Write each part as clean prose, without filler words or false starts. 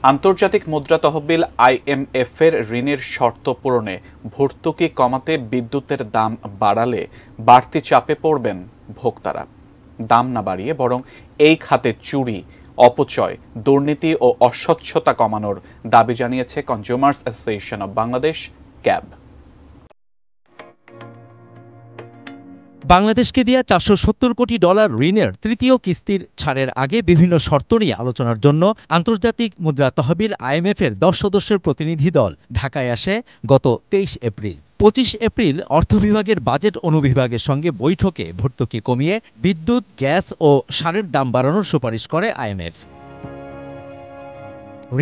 আন্তর্জাতিক মুদ্রা তহবিল IMF এর ঋণের শর্ত পূরণে ভর্তুকি কমাতে বিদ্যুতের দাম বাড়ালে বাড়তি চাপে পড়বেন ভোক্তারা। দাম না বাড়িয়ে বরং এই খাতে চুরি, অপচয়, দুর্নীতি ও অস্বচ্ছতা কমানোর দাবি জানিয়েছে consumers association of Bangladesh, cab. বাংলাদেশকে দেয়া $470 কোটি ঋণের তৃতীয় কিস্তির ছাড়ের আগে বিভিন্ন শর্ত নিয়ে আলোচনার জন্য আন্তর্জাতিক মুদ্রা তহবিল IMF এর 10 সদস্যের প্রতিনিধি দল ঢাকায় আসে গত 23 এপ্রিল। 25 এপ্রিল অর্থ বিভাগের বাজেট অনুবিভাগের সঙ্গে বৈঠকে ভর্তুকি কমিয়ে বিদ্যুৎ, গ্যাস ও সারের দাম বাড়ানোর সুপারিশ করে IMF।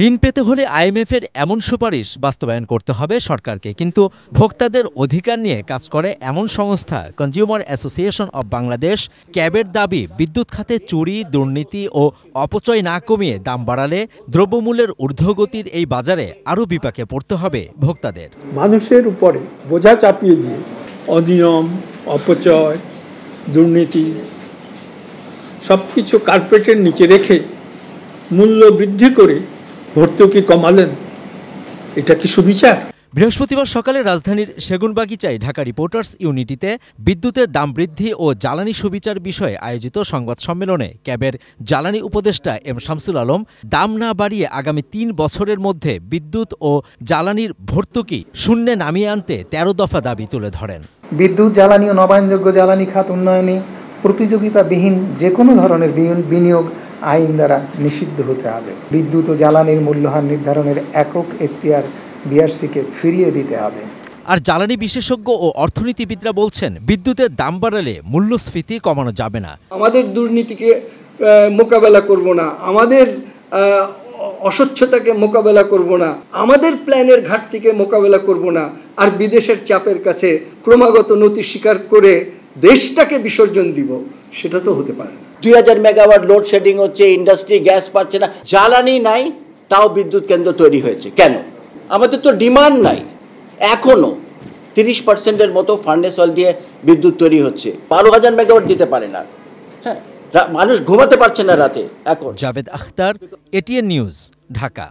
ঋণ পেতে হলে IMF এর এমন সুপারিশ বাস্তবায়ন করতে হবে সরকারকে, কিন্তু ভোক্তাদের অধিকার নিয়ে কাজ করে এমন সংস্থা কনজিউমার অ্যাসোসিয়েশন অব বাংলাদেশ, ক্যাবের দাবি বিদ্যুৎ খাতে চুরি, দুর্নীতি ও অপচয় না কমিয়ে দাম বাড়ালে দ্রব্যমূল্যের ঊর্ধ্বগতির এই বাজারে আরও বিপাকে পড়তে হবে ভোক্তাদের। মানুষের উপরে বোঝা চাপিয়ে দিয়ে অনিয়ম, অপচয়, দুর্নীতি সবকিছু কার্পেটের নিচে রেখে মূল্য বৃদ্ধি করে ভর্তুকি কমালেন, এটা কি সুবিচার? বৃহস্পতিবার সকালে রাজধানীর সেগুনবাগিচায় ঢাকা রিপোর্টার্স ইউনিটিতে বিদ্যুতের দাম বৃদ্ধি ও জ্বালানি সুবিচার বিষয়ে আয়োজিত সংবাদ সম্মেলনে ক্যাবের জ্বালানি উপদেষ্টা M শামসুল আলম দাম না বাড়িয়ে আগামী 3 বছরের মধ্যে বিদ্যুৎ ও জ্বালানির ভর্তুকি শূন্যে নামিয়ে আনতে 13 দফা দাবি তুলে ধরেন। বিদ্যুৎ, জ্বালানি ও নবায়নযোগ্য জ্বালানি খাত উন্নয়নে প্রতিযোগিতাবিহীন যে কোনো ধরনের বিনিয়োগ আইন দ্বারা নিষিদ্ধ হতে হবে। বিদ্যুৎ ও জ্বালানির মূল্যহার নির্ধারণের একক এখতিয়ার BRC-কে ফিরিয়ে দিতে হবে। আর জ্বালানি বিশেষজ্ঞ ও অর্থনীতিবিদরা বলছেন, বিদ্যুতের দাম বাড়ালে মূল্যস্ফীতি কমানো যাবে না। আমাদের দুর্নীতিকে মোকাবেলা করব না, আমাদের অস্বচ্ছতাকে মোকাবেলা করব না, আমাদের প্ল্যানের ঘাটতিকে মোকাবেলা করব না, আর বিদেশের চাপের কাছে ক্রমাগত নতি স্বীকার করে দেশটাকে বিসর্জন দিব, সেটা তো হতে পারে না। 2000 মেগাওয়াট লোডশেডিং হচ্ছে, ইন্ডাস্ট্রি গ্যাস পাচ্ছে না, জ্বালানি নাই, তাও বিদ্যুৎ কেন্দ্র তৈরি হয়েছে কেন? আমাদের তো ডিমান্ড নাই। এখনো 30%-এর মতো ফার্নেস অয়েল দিয়ে বিদ্যুৎ তৈরি হচ্ছে, 12,000 মেগাওয়াট দিতে পারে না। হ্যাঁ, মানুষ ঘুমাতে পারছে না রাতে এখন। Javed Akhtar, ATN news, Dhaka.